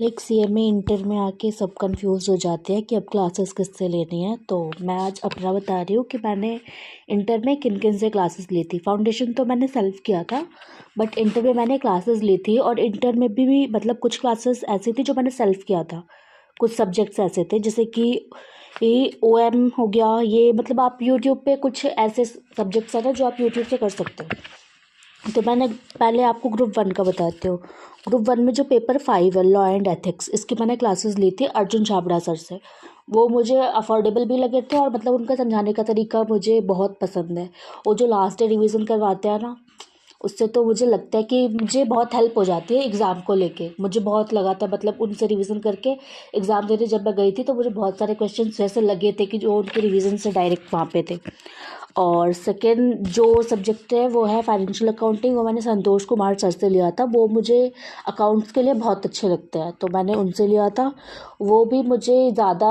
Like CMA inter में आके सब कंफ्यूज हो जाते हैं कि अब क्लासेस किससे लेनी है। तो मैं आज अपना बता रही हूँ कि मैंने इंटर में किन किन से क्लासेस ली थी। फाउंडेशन तो मैंने सेल्फ किया था, बट इंटर में मैंने क्लासेस ली थी। और इंटर में भी मतलब कुछ क्लासेस ऐसी थी जो मैंने सेल्फ किया था, कुछ सब्जेक्ट्स ऐसे थे जैसे कि ये OM हो गया। ये मतलब आप यूट्यूब पे कुछ ऐसे सब्जेक्ट्स हैं ना जो आप यूट्यूब से कर सकते हो। तो मैंने पहले आपको ग्रुप 1 का बताती हूँ। ग्रुप 1 में जो पेपर 5 है, लॉ एंड एथिक्स, इसकी मैंने क्लासेस ली थी अर्जुन छाबड़ा सर से। वो मुझे अफोर्डेबल भी लगे थे और मतलब उनका समझाने का तरीका मुझे बहुत पसंद है। वो जो लास्ट डे रिवीजन करवाते हैं ना, उससे तो मुझे लगता है कि मुझे बहुत हेल्प हो जाती है एग्ज़ाम को लेके। मुझे बहुत लगा था, मतलब उनसे रिवीजन करके एग्ज़ाम देने जब मैं गई थी तो मुझे बहुत सारे क्वेश्चन ऐसे लगे थे कि जो उनके रिवीजन से डायरेक्ट वहाँ पे थे। और सेकेंड जो सब्जेक्ट है वो है फाइनेंशियल अकाउंटिंग। वो मैंने संतोष कुमार सर से लिया था। वो मुझे अकाउंट्स के लिए बहुत अच्छे लगते हैं, तो मैंने उनसे लिया था। वो भी मुझे ज़्यादा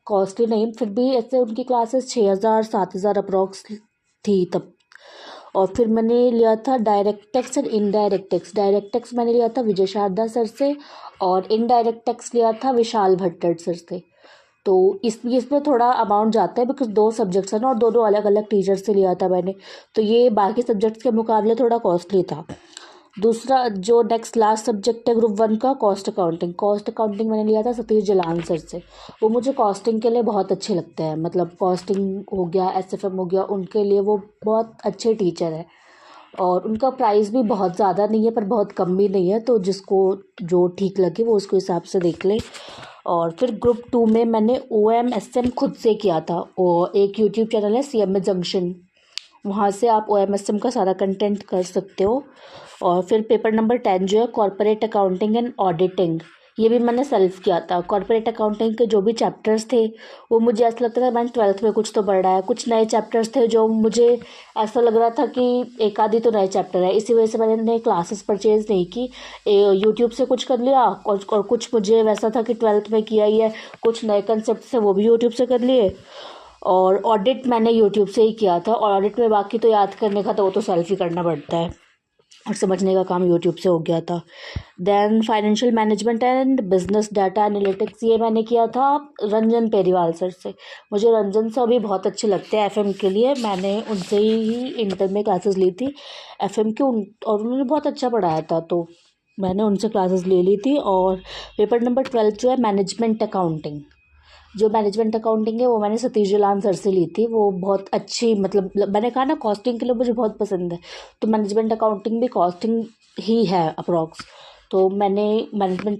कॉस्टली नहीं, फिर भी ऐसे उनकी क्लासेस 6,000 7,000 अप्रॉक्स थी तब। और फिर मैंने लिया था direct tax and indirect tax. Direct tax मैंने लिया था विजय शारदा सर से, और इनडायरेक्ट टैक्स लिया था विशाल भट्टर सर से। तो इसमें थोड़ा अमाउंट जाता है, बिकॉज 2 सब्जेक्ट्स हैं ना, और दोनों अलग अलग टीचर से लिया था मैंने। तो ये बाकी सब्जेक्ट्स के मुकाबले थोड़ा कॉस्टली था। दूसरा जो नेक्स्ट लास्ट सब्जेक्ट है ग्रुप 1 का, कॉस्ट अकाउंटिंग। कॉस्ट अकाउंटिंग मैंने लिया था सतीश जलान सर से। वो मुझे कॉस्टिंग के लिए बहुत अच्छे लगते हैं, मतलब कॉस्टिंग हो गया, SFM हो गया, उनके लिए वो बहुत अच्छे टीचर है। और उनका प्राइस भी बहुत ज़्यादा नहीं है पर बहुत कम भी नहीं है, तो जिसको जो ठीक लगे वो उसके हिसाब से देख ले। और फिर ग्रुप 2 में मैंने OMSM खुद से किया था। और एक यूट्यूब चैनल है CMA जंक्शन, वहाँ से आप OMSM का सारा कंटेंट कर सकते हो। और फिर पेपर नंबर 10 जो है कॉर्पोरेट अकाउंटिंग एंड ऑडिटिंग, ये भी मैंने सेल्फ किया था। कॉर्पोरेट अकाउंटिंग के जो भी चैप्टर्स थे वो मुझे ऐसा लगता था मैंने 12th में कुछ तो पढ़ा है। कुछ नए चैप्टर्स थे जो मुझे ऐसा लग रहा था कि एक आधी तो नए चैप्टर है, इसी वजह से मैंने क्लासेस परचेज नहीं की। यूट्यूब से कुछ कर लिया, और कुछ मुझे वैसा था कि 12th में किया ही है, कुछ नए कंसेप्ट थे वो भी यूट्यूब से कर लिए। और ऑडिट मैंने यूट्यूब से ही किया था। और ऑडिट में बाकी तो याद करने का तो वो तो सेल्फ ही करना पड़ता है, और समझने का काम यूट्यूब से हो गया था। Then financial management and business data analytics, ये मैंने किया था रंजन पेरीवाल सर से। मुझे रंजन सर भी बहुत अच्छे लगते हैं FM के लिए। मैंने उनसे ही इंटर में क्लासेस ली थी FM की, और उन्होंने बहुत अच्छा पढ़ाया था, तो मैंने उनसे क्लासेस ले ली थी। और पेपर नंबर 12 जो है मैनेजमेंट अकाउंटिंग, जो मैनेजमेंट अकाउंटिंग है वो मैंने सतीश जलान सर से ली थी। वो बहुत अच्छी, मतलब मैंने कहा ना कॉस्टिंग के लिए मुझे बहुत पसंद है, तो मैनेजमेंट अकाउंटिंग भी कॉस्टिंग ही है अप्रॉक्स। तो मैंने मैनेजमेंट